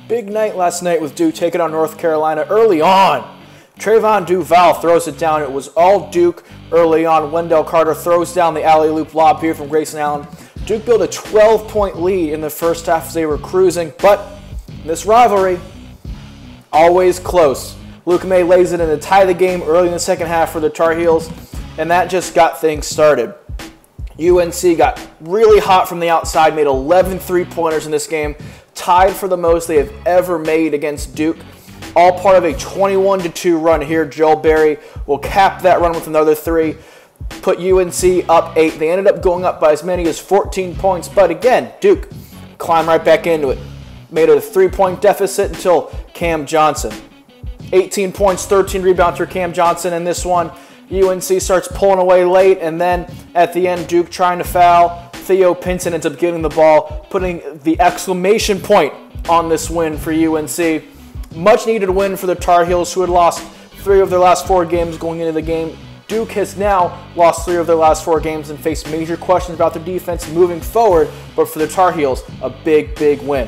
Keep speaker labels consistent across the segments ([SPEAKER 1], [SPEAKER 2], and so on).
[SPEAKER 1] Big night last night with Duke taking on North Carolina early on. Trayvon Duval throws it down. It was all Duke early on. Wendell Carter throws down the alley-oop lob here from Grayson Allen. Duke built a 12-point lead in the first half as they were cruising, but this rivalry, always close. Luke May lays it in to tie the game early in the second half for the Tar Heels, and that just got things started. UNC got really hot from the outside, made 11 three-pointers in this game, tied for the most they have ever made against Duke. All part of a 21-2 run here. Joel Berry will cap that run with another three, put UNC up 8. They ended up going up by as many as 14 points, but again, Duke climbed right back into it. Made it a 3-point deficit until Cam Johnson. 18 points, 13 rebounds for Cam Johnson in this one. UNC starts pulling away late, and then at the end, Duke trying to foul. Theo Pinson ends up getting the ball, putting the exclamation point on this win for UNC. Much needed win for the Tar Heels, who had lost 3 of their last 4 games going into the game. Duke has now lost 3 of their last 4 games and faced major questions about their defense moving forward, but for the Tar Heels, a big, big win.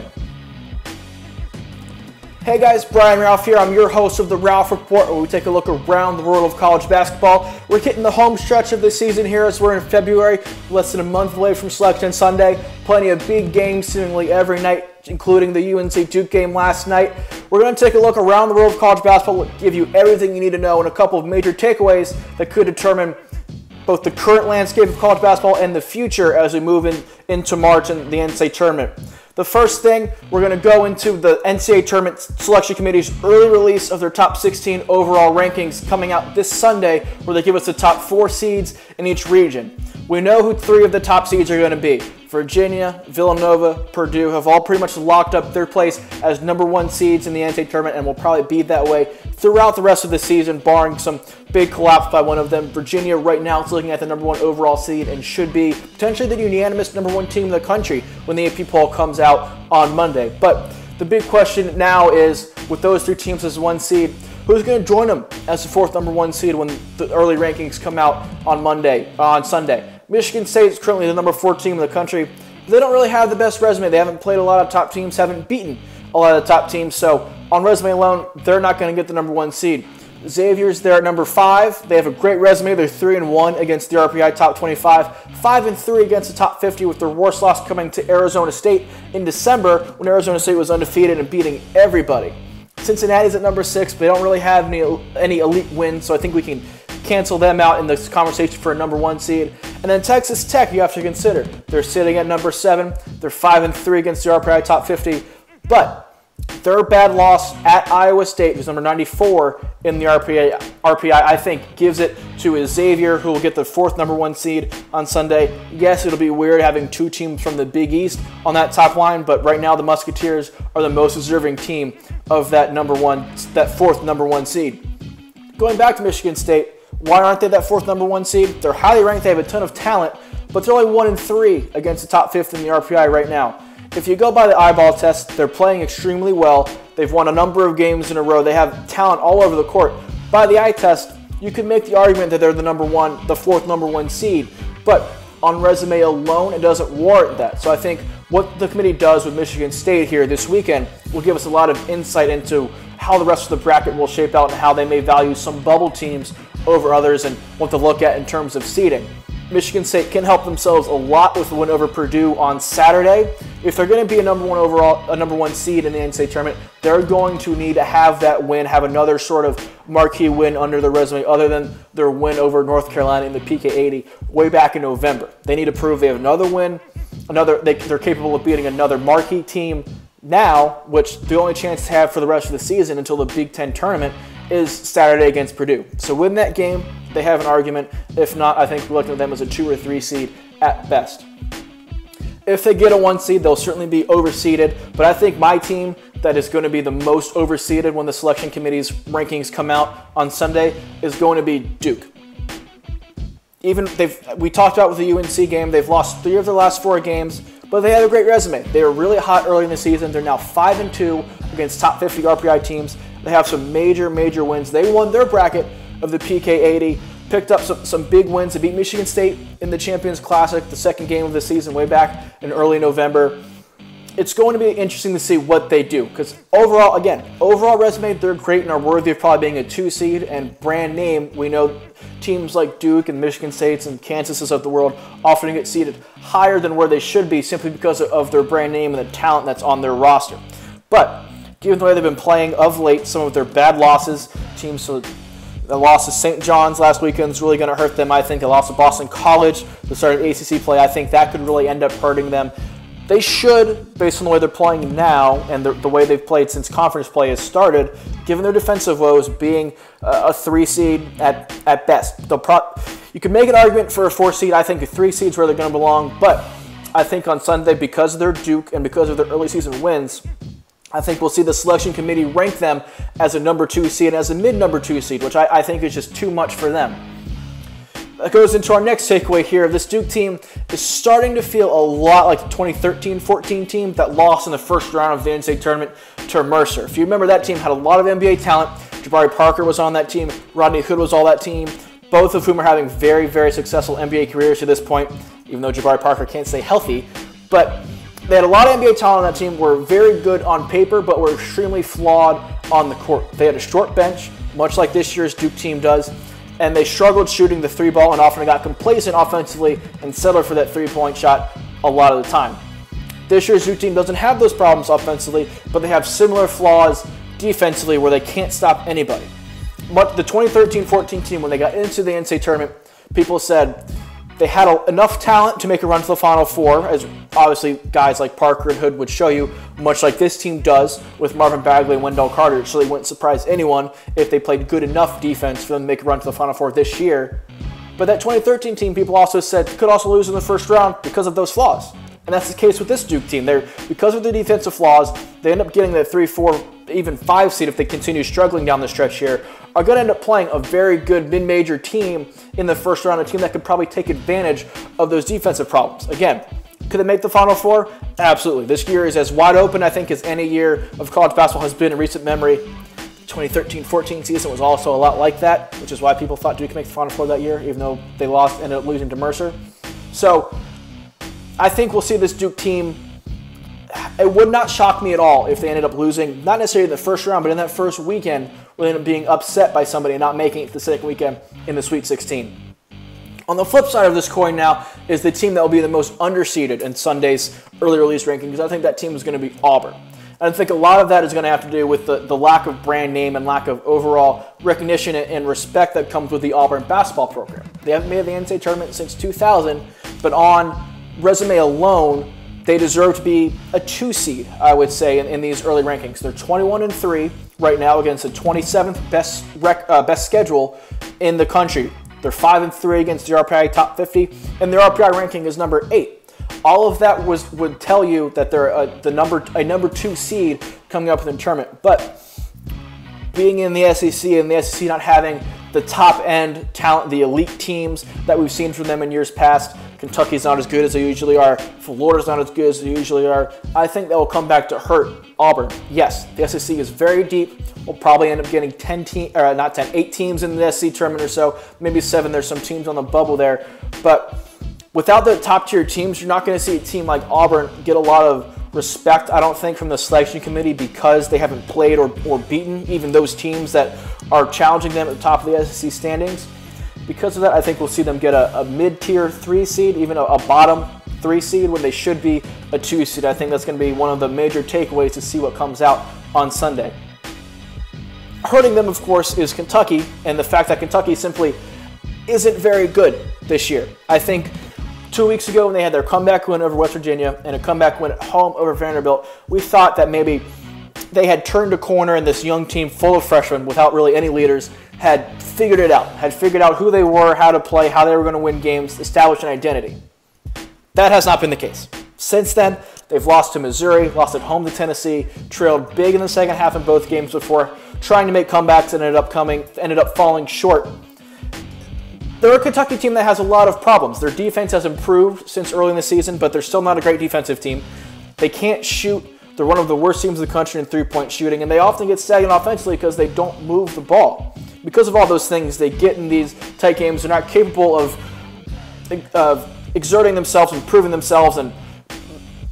[SPEAKER 1] Hey guys, Brian Rauf here. I'm your host of the Rauf Report, where we take a look around the world of college basketball. We're hitting the home stretch of the season here as we're in February, less than a month away from Selection Sunday. Plenty of big games seemingly every night, including the UNC-Duke game last night. We're going to take a look around the world of college basketball, give you everything you need to know and a couple of major takeaways that could determine both the current landscape of college basketball and the future as we move into March and the NCAA Tournament. The first thing, we're going to go into the NCAA Tournament Selection Committee's early release of their top 16 overall rankings coming out this Sunday, where they give us the top 4 seeds in each region. We know who 3 of the top seeds are going to be. Virginia, Villanova, Purdue have all pretty much locked up their place as #1 seeds in the NCAA Tournament and will probably be that way throughout the rest of the season, barring some big collapse by one of them. Virginia right now is looking at the #1 overall seed and should be potentially the unanimous #1 team in the country when the AP poll comes out on Monday. But the big question now is, with those 3 teams as 1 seed, who's going to join them as the 4th #1 seed when the early rankings come out on Sunday? Michigan State is currently the #4 team in the country. They don't really have the best resume. They haven't played a lot of top teams, haven't beaten a lot of the top teams. So on resume alone, they're not going to get the #1 seed. Xavier's there at #5. They have a great resume. They're 3-1 against the RPI top 25, 5-3 against the top 50, with their worst loss coming to Arizona State in December when Arizona State was undefeated and beating everybody. Cincinnati's at #6. They don't really have any elite wins, so I think we can cancel them out in this conversation for a #1 seed. And then Texas Tech, you have to consider. They're sitting at #7. They're 5-3 against the RPI top 50, but their bad loss at Iowa State, who's #94 in the RPI, I think gives it to Xavier, who will get the 4th #1 seed on Sunday. Yes, it'll be weird having 2 teams from the Big East on that top line, but right now the Musketeers are the most deserving team of that that 4th #1 seed. Going back to Michigan State, why aren't they that 4th #1 seed? They're highly ranked, they have a ton of talent, but they're only 1-3 against the top 5th in the RPI right now. If you go by the eyeball test, they're playing extremely well. They've won a number of games in a row. They have talent all over the court. By the eye test, you could make the argument that they're the 4th #1 seed, but on resume alone, it doesn't warrant that. So I think what the committee does with Michigan State here this weekend will give us a lot of insight into how the rest of the bracket will shape out and how they may value some bubble teams over others and what to look at in terms of seeding. Michigan State can help themselves a lot with the win over Purdue on Saturday. If they're going to be a #1 seed in the NCAA tournament, they're going to need to have that win, have another sort of marquee win under their resume other than their win over North Carolina in the PK80 way back in November. They need to prove they have another win, they're capable of beating another marquee team now, which the only chance to have for the rest of the season until the Big Ten tournament is Saturday against Purdue. So win that game, they have an argument. If not, I think we're looking at them as a 2 or 3 seed at best. If they get a 1 seed, they'll certainly be overseeded, but I think my team that is going to be the most overseeded when the selection committee's rankings come out on Sunday is going to be Duke. We talked about with the UNC game, they've lost 3 of their last 4 games, but they have a great resume. They were really hot early in the season. They're now 5-2 against top 50 RPI teams. They have some major wins. They won their bracket of the PK80, picked up some big wins. They beat Michigan State in the Champions Classic, the second game of the season way back in early November. it's going to be interesting to see what they do, because overall resume, they're great and are worthy of probably being a 2 seed, and brand name, we know teams like Duke and Michigan States and Kansases of the world often get seeded higher than where they should be simply because of their brand name and the talent that's on their roster. But given the way they've been playing of late, some of their bad losses, teams the loss to St. John's last weekend is really going to hurt them. I think the loss to Boston College, the start of ACC play, I think that could really end up hurting them. They should, based on the way they're playing now and the way they've played since conference play has started, given their defensive woes, being a 3 seed at best. You can make an argument for a 4 seed. I think a 3 seed is where they're going to belong. But I think on Sunday, because of their Duke and because of their early season wins, I think we'll see the selection committee rank them as a number 2 seed and as a mid-number 2 seed, which I think is just too much for them. That goes into our next takeaway here. This Duke team is starting to feel a lot like the 2013-14 team that lost in the first round of the NCAA tournament to Mercer. If you remember, that team had a lot of NBA talent. Jabari Parker was on that team. Rodney Hood was all that team, both of whom are having very, very successful NBA careers to this point, even though Jabari Parker can't stay healthy. But they had a lot of NBA talent on that team, were very good on paper, but were extremely flawed on the court. They had a short bench, much like this year's Duke team does, and they struggled shooting the 3-ball and often got complacent offensively and settled for that 3-point shot a lot of the time. This year's Duke team doesn't have those problems offensively, but they have similar flaws defensively where they can't stop anybody. But the 2013-14 team, when they got into the NCAA tournament, people said they had enough talent to make a run to the Final Four, as obviously guys like Parker and Hood would show you, much like this team does with Marvin Bagley and Wendell Carter, so they wouldn't surprise anyone if they played good enough defense for them to make a run to the Final Four this year. But that 2013 team, people also said, could also lose in the first round because of those flaws. And that's the case with this Duke team. Because of the defensive flaws, they end up getting that 3, 4, even 5 seed if they continue struggling down the stretch here, are going to end up playing a very good mid-major team in the first round, a team that could probably take advantage of those defensive problems. Again, could they make the Final Four? Absolutely. This year is as wide open, I think, as any year of college basketball has been in recent memory. The 2013-14 season was also a lot like that, which is why people thought Duke could make the Final Four that year, even though they ended up losing to Mercer. So I think we'll see this Duke team. It would not shock me at all if they ended up losing, not necessarily in the first round, but in that first weekend, where they end up being upset by somebody and not making it to the second weekend in the Sweet 16. On the flip side of this coin now is the team that will be the most underseeded in Sunday's early release rankings. I think that team is going to be Auburn. And I think a lot of that is going to have to do with the lack of brand name and lack of overall recognition and respect that comes with the Auburn basketball program. They haven't made the NCAA tournament since 2000, but on resume alone, they deserve to be a 2 seed, I would say, in these early rankings. They're 21-3 right now against the 27th best schedule in the country. They're 5-3 against the RPI top 50, and their RPI ranking is number 8. All of that would tell you that they're a number 2 seed coming up in the tournament. But being in the SEC and the SEC not having the top end talent, the elite teams that we've seen from them in years past, Kentucky's not as good as they usually are. Florida's not as good as they usually are. I think that will come back to hurt Auburn. Yes, the SEC is very deep. We'll probably end up getting 8 teams in the SEC tournament or so, maybe 7. There's some teams on the bubble there. But without the top tier teams, you're not going to see a team like Auburn get a lot of respect, I don't think, from the selection committee because they haven't played or beaten even those teams that are challenging them at the top of the SEC standings. Because of that, I think we'll see them get a mid-tier 3 seed, even a bottom 3 seed when they should be a 2 seed. I think that's going to be one of the major takeaways to see what comes out on Sunday. Hurting them, of course, is Kentucky, and the fact that Kentucky simply isn't very good this year. I think 2 weeks ago when they had their comeback win over West Virginia and a comeback win at home over Vanderbilt, we thought that maybe they had turned a corner and this young team full of freshmen without really any leaders had figured it out, had figured out who they were, how to play, how they were going to win games, establish an identity. That has not been the case. Since then, they've lost to Missouri, lost at home to Tennessee, trailed big in the second half in both games before trying to make comebacks and ended up falling short. They're a Kentucky team that has a lot of problems. Their defense has improved since early in the season, but they're still not a great defensive team. They can't shoot. They're one of the worst teams in the country in three-point shooting, and they often get stagnant offensively because they don't move the ball. Because of all those things, they get in these tight games. They're not capable of exerting themselves and proving themselves and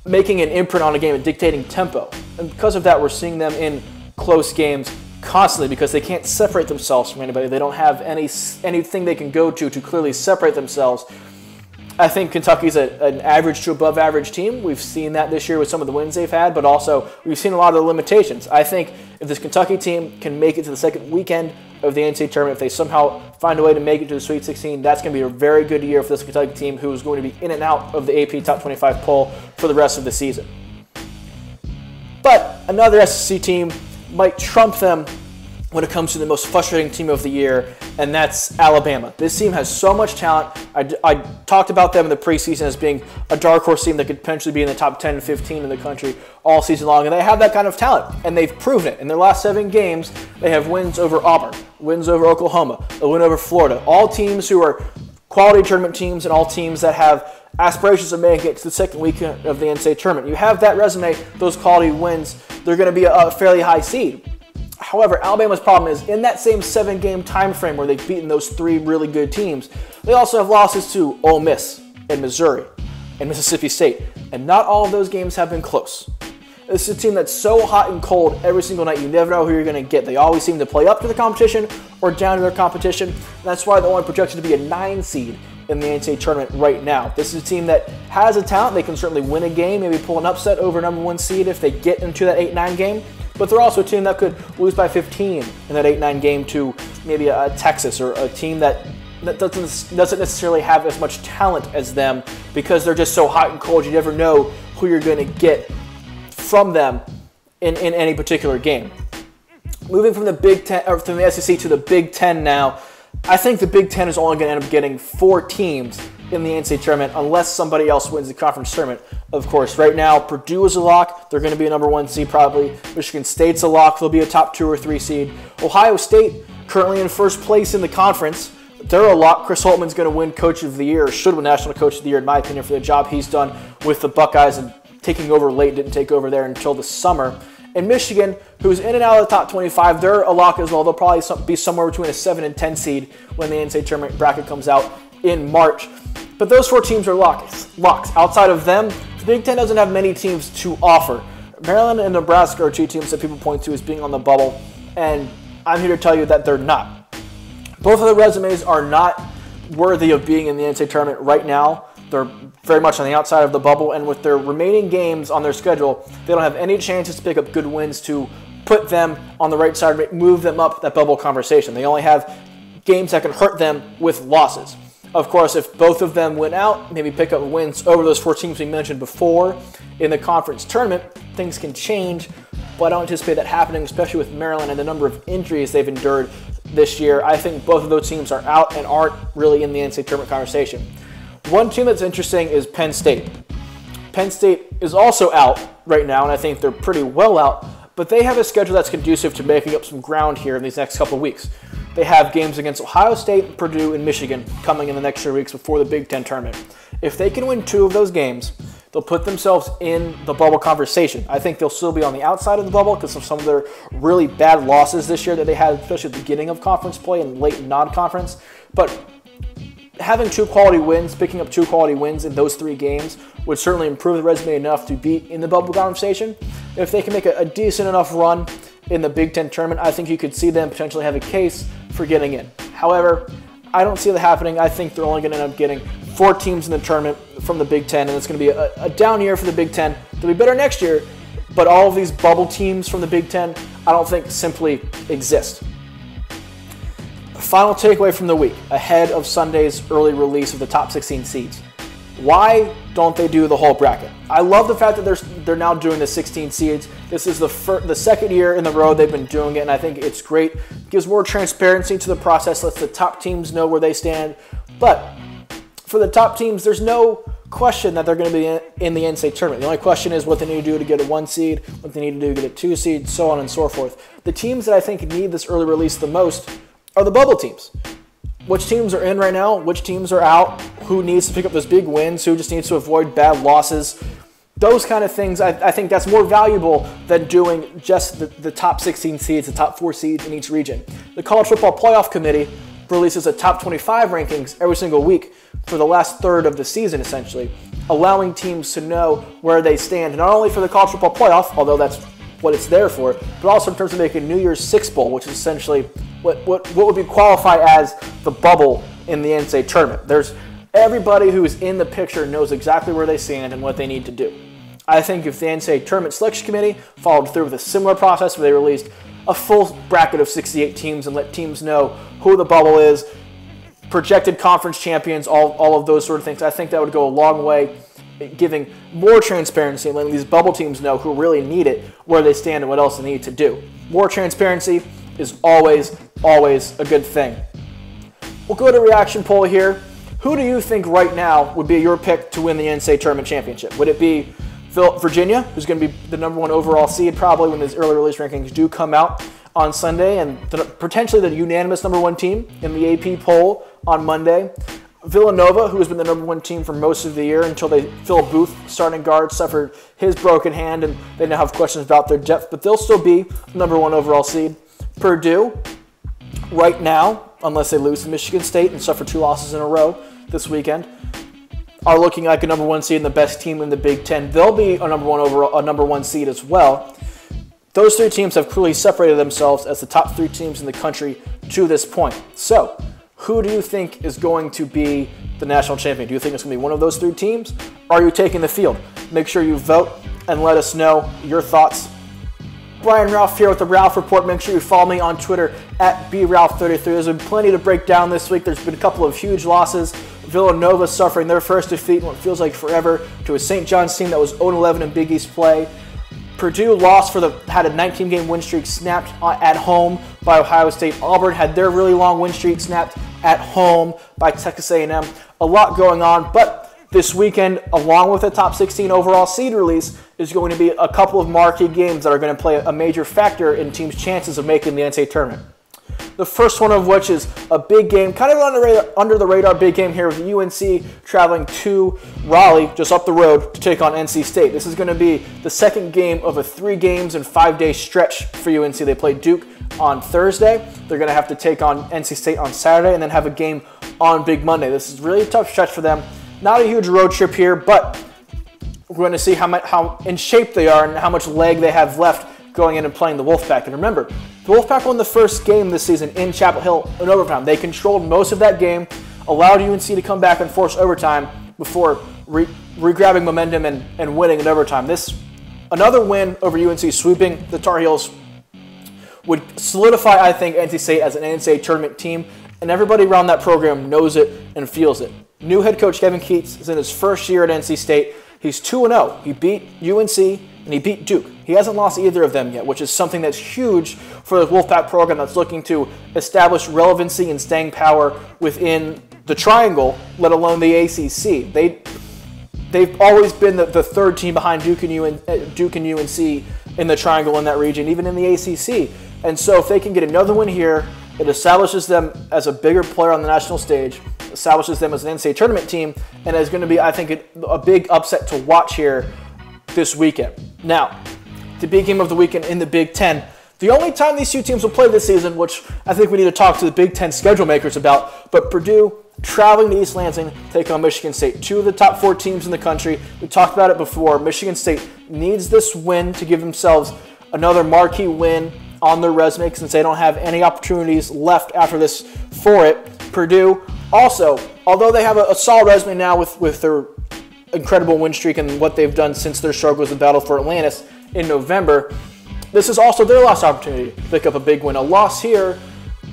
[SPEAKER 1] making an imprint on a game and dictating tempo. And because of that, we're seeing them in close games constantly because they can't separate themselves from anybody. They don't have anything they can go to clearly separate themselves. I think Kentucky's an average to above average team. We've seen that this year with some of the wins they've had, but also we've seen a lot of the limitations. I think if this Kentucky team can make it to the second weekend of the NCAA tournament, if they somehow find a way to make it to the Sweet 16, that's going to be a very good year for this Kentucky team, who is going to be in and out of the AP Top 25 poll for the rest of the season. But another SEC team might trump them when it comes to the most frustrating team of the year, and that's Alabama. This team has so much talent. I talked about them in the preseason as being a dark horse team that could potentially be in the top 10, 15 in the country all season long, and they have that kind of talent, and they've proven it. In their last 7 games, they have wins over Auburn, wins over Oklahoma, a win over Florida, all teams who are quality tournament teams and all teams that have aspirations of making it to the second weekend of the NCAA tournament. You have that resume, those quality wins, they're going to be a fairly high seed. However, Alabama's problem is in that same 7-game time frame where they've beaten those 3 really good teams, they also have losses to Ole Miss and Missouri and Mississippi State, and not all of those games have been close. This is a team that's so hot and cold every single night, you never know who you're going to get. They always seem to play up to the competition or down to their competition, and that's why they're only projected to be a 9 seed in the NCAA tournament right now. This is a team that has a talent. They can certainly win a game, maybe pull an upset over number 1 seed if they get into that 8-9 game. But they're also a team that could lose by 15 in that 8-9 game to maybe a Texas or a team that doesn't necessarily have as much talent as them because they're just so hot and cold. You never know who you're going to get from them in any particular game. Moving from the Big Ten or from the SEC to the Big Ten now, I think the Big Ten is only going to end up getting 4 teams in the NCAA tournament unless somebody else wins the conference tournament. Of course, right now, Purdue is a lock. They're going to be a number 1 seed probably. Michigan State's a lock. They'll be a top 2 or 3 seed. Ohio State, currently in first place in the conference. They're a lock. Chris Holtman's going to win Coach of the Year, or should win National Coach of the Year, in my opinion, for the job he's done with the Buckeyes and taking over late, didn't take over there until the summer. And Michigan, who's in and out of the top 25, they're a lock as well. They'll probably be somewhere between a 7 and 10 seed when the NCAA tournament bracket comes out in March. But those 4 teams are locks. Outside of them, the Big Ten doesn't have many teams to offer. Maryland and Nebraska are 2 teams that people point to as being on the bubble, and I'm here to tell you that they're not. Both of the resumes are not worthy of being in the NCAA tournament right now. They're very much on the outside of the bubble, and with their remaining games on their schedule, they don't have any chances to pick up good wins to put them on the right side, move them up that bubble conversation. They only have games that can hurt them with losses. Of course, if both of them win out, maybe pick up wins over those 4 teams we mentioned before in the conference tournament, things can change, but I don't anticipate that happening, especially with Maryland and the number of injuries they've endured this year. I think both of those teams are out and aren't really in the NCAA tournament conversation. One team that's interesting is Penn State. Penn State is also out right now, and I think they're pretty well out, but they have a schedule that's conducive to making up some ground here in these next couple of weeks. They have games against Ohio State, Purdue, and Michigan coming in the next 3 weeks before the Big Ten tournament. If they can win 2 of those games, they'll put themselves in the bubble conversation. I think they'll still be on the outside of the bubble because of some of their really bad losses this year that they had, especially at the beginning of conference play and late non-conference. But having 2 quality wins, picking up 2 quality wins in those 3 games would certainly improve the resume enough to be in the bubble conversation. If they can make a decent enough run in the Big Ten tournament, I think you could see them potentially have a case for getting in. However, I don't see that happening. I think they're only going to end up getting 4 teams in the tournament from the Big Ten, and it's going to be a down year for the Big Ten. They'll be better next year, but all of these bubble teams from the Big Ten, I don't think simply exist. Final takeaway from the week, ahead of Sunday's early release of the top 16 seeds. Why don't they do the whole bracket? I love the fact that they're now doing the 16 seeds. This is the second year in the row they've been doing it, and I think it's great. It gives more transparency to the process, lets the top teams know where they stand. But for the top teams, there's no question that they're going to be in the NCAA tournament. The only question is what they need to do to get a 1 seed, what they need to do to get a 2 seed, so on and so forth. The teams that I think need this early release the most are the bubble teams. Which teams are in right now, which teams are out, who needs to pick up those big wins, who just needs to avoid bad losses. Those kind of things, I think that's more valuable than doing just the top 16 seeds, the top 4 seeds in each region. The College Football Playoff Committee releases a top 25 rankings every single week for the last third of the season, essentially, allowing teams to know where they stand, not only for the college football playoff, although that's what it's there for, but also in terms of making New Year's Six Bowl, which is essentially what would be qualified as the bubble in the NCAA tournament. There's everybody who is in the picture knows exactly where they stand and what they need to do. I think if the NCAA Tournament Selection Committee followed through with a similar process where they released a full bracket of 68 teams and let teams know who the bubble is, projected conference champions, all of those sort of things, I think that would go a long way giving more transparency and letting these bubble teams know who really need it, where they stand, and what else they need to do. More transparency is always a good thing. We'll go to reaction poll here. Who do you think right now would be your pick to win the NCAA Tournament Championship? Would it be Virginia, who's going to be the #1 overall seed probably when these early release rankings do come out on Sunday, and potentially the unanimous #1 team in the AP poll on Monday? Villanova, who has been the #1 team for most of the year until Phil Booth, starting guard, suffered his broken hand, and they now have questions about their depth, but they'll still be #1 overall seed. Purdue, right now, unless they lose to Michigan State and suffer 2 losses in a row this weekend, are looking like a #1 seed and the best team in the Big Ten. They'll be a #1 seed as well. Those 3 teams have clearly separated themselves as the top 3 teams in the country to this point. So, who do you think is going to be the national champion? Do you think it's going to be one of those 3 teams? Are you taking the field? Make sure you vote and let us know your thoughts. Brian Rauf here with the Rauf Report. Make sure you follow me on Twitter at @BRauf33. There's been plenty to break down this week. There's been a couple of huge losses. Villanova suffering their first defeat in what feels like forever to a St. John's team that was 0-11 in Big East play. Purdue had a 19-game win streak snapped at home by Ohio State. Auburn had their really long win streak snapped at home by Texas A&M. A lot going on, but this weekend, along with the top 16 overall seed release, is going to be a couple of marquee games that are going to play a major factor in teams' chances of making the NCAA tournament. The first one of which is a big game, kind of under the radar big game here with UNC traveling to Raleigh, just up the road, to take on NC State. This is going to be the second game of a 3 games and 5-day stretch for UNC. They play Duke on Thursday. They're going to have to take on NC State on Saturday and then have a game on Big Monday. This is really a tough stretch for them. Not a huge road trip here, but we're going to see how in shape they are and how much leg they have left going in and playing the Wolfpack. And remember, the Wolfpack won the first game this season in Chapel Hill in overtime. They controlled most of that game, allowed UNC to come back and force overtime before re-grabbing momentum and winning in overtime. Another win over UNC, sweeping the Tar Heels, would solidify, I think, NC State as an NCAA tournament team, and everybody around that program knows it and feels it. New head coach Kevin Keatts is in his first year at NC State. He's 2-0. He beat UNC and he beat Duke. He hasn't lost either of them yet, which is something that's huge for the Wolfpack program that's looking to establish relevancy and staying power within the Triangle, let alone the ACC. They've always been the third team behind Duke and UNC in the Triangle in that region, even in the ACC. And so if they can get another win here, it establishes them as a bigger player on the national stage, establishes them as an NCAA tournament team, and is going to be, I think, a big upset to watch here this weekend. Now, the big game of the weekend in the Big Ten. The only time these 2 teams will play this season, which I think we need to talk to the Big Ten schedule makers about, but Purdue traveling to East Lansing, take on Michigan State. 2 of the top 4 teams in the country. We talked about it before. Michigan State needs this win to give themselves another marquee win on their resume since they don't have any opportunities left after this for it. Purdue also, although they have a solid resume now with their incredible win streak and what they've done since their struggles in Battle for Atlantis in November, this is also their last opportunity to pick up a big win. A loss here,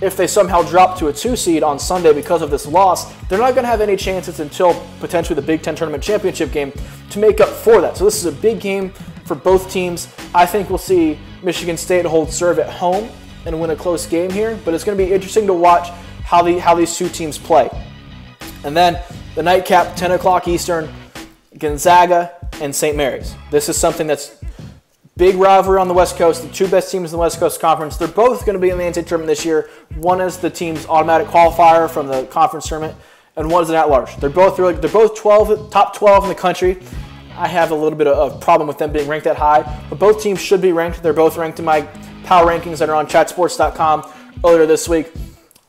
[SPEAKER 1] if they somehow drop to a 2 seed on Sunday because of this loss, they're not going to have any chances until potentially the Big Ten Tournament Championship game to make up for that. So this is a big game for both teams. I think we'll see Michigan State hold serve at home and win a close game here, but it's going to be interesting to watch how these 2 teams play. And then the nightcap, 10 o'clock Eastern, Gonzaga and St. Mary's. This is something that's big rivalry on the West Coast. The 2 best teams in the West Coast Conference. They're both going to be in the NCAA tournament this year. One is the team's automatic qualifier from the conference tournament, and one is an at-large. They're both top 12 in the country. I have a little bit of problem with them being ranked that high, but both teams should be ranked. They're both ranked in my power rankings that are on chatsports.com earlier this week.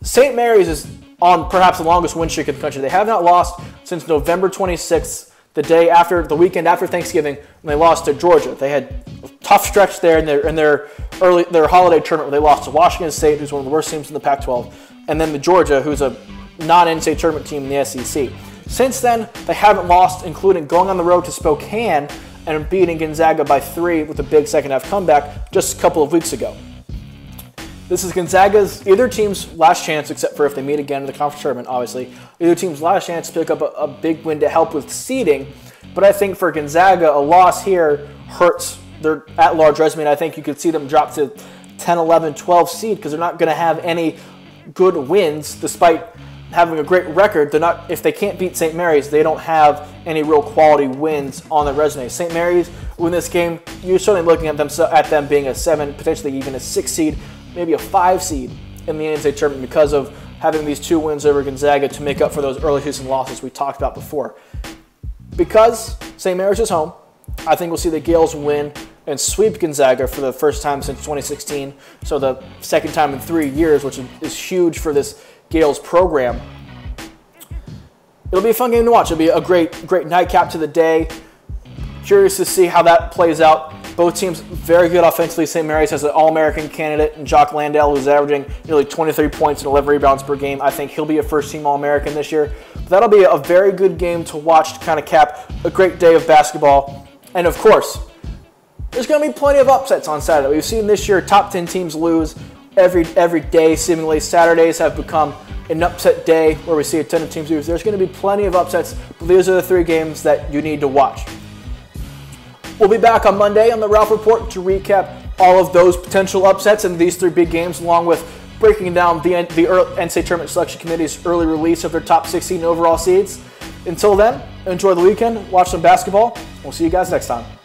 [SPEAKER 1] St. Mary's is on perhaps the longest win streak in the country. They have not lost since November 26th, the weekend after Thanksgiving, when they lost to Georgia. They had a tough stretch there in their holiday tournament where they lost to Washington State, who's one of the worst teams in the Pac-12, and then to Georgia, who's a non-NCAA tournament team in the SEC. Since then, they haven't lost, including going on the road to Spokane and beating Gonzaga by 3 with a big second-half comeback just a couple of weeks ago. This is either team's last chance, except for if they meet again in the conference tournament, obviously. Either team's last chance to pick up a big win to help with seeding. But I think for Gonzaga, a loss here hurts their at-large resume, and I think you could see them drop to 10, 11, 12 seed because they're not going to have any good wins despite having a great record. If they can't beat St. Mary's, they don't have any real quality wins on their resume. St. Mary's win this game, you're certainly looking at them being a 7, potentially even a 6 seed, maybe a 5 seed in the NCAA tournament because of having these 2 wins over Gonzaga to make up for those early season losses we talked about before. Because St. Mary's is home, I think we'll see the Gales win and sweep Gonzaga for the first time since 2016, so the second time in 3 years, which is huge for this Gales program. It'll be a fun game to watch. It'll be a great nightcap to the day. Curious to see how that plays out. Both teams very good offensively. St. Mary's has an All-American candidate in Jock Landale, who's averaging nearly 23 points and 11 rebounds per game. I think he'll be a first-team All-American this year. But that'll be a very good game to watch to kind of cap a great day of basketball. And, of course, there's going to be plenty of upsets on Saturday. We've seen this year top 10 teams lose every day, seemingly. Saturdays have become an upset day where we see a ton of teams lose. There's going to be plenty of upsets, but these are the 3 games that you need to watch. We'll be back on Monday on the Rauf Report to recap all of those potential upsets in these 3 big games, along with breaking down the NCAA Tournament Selection Committee's early release of their top 16 overall seeds. Until then, enjoy the weekend, watch some basketball. We'll see you guys next time.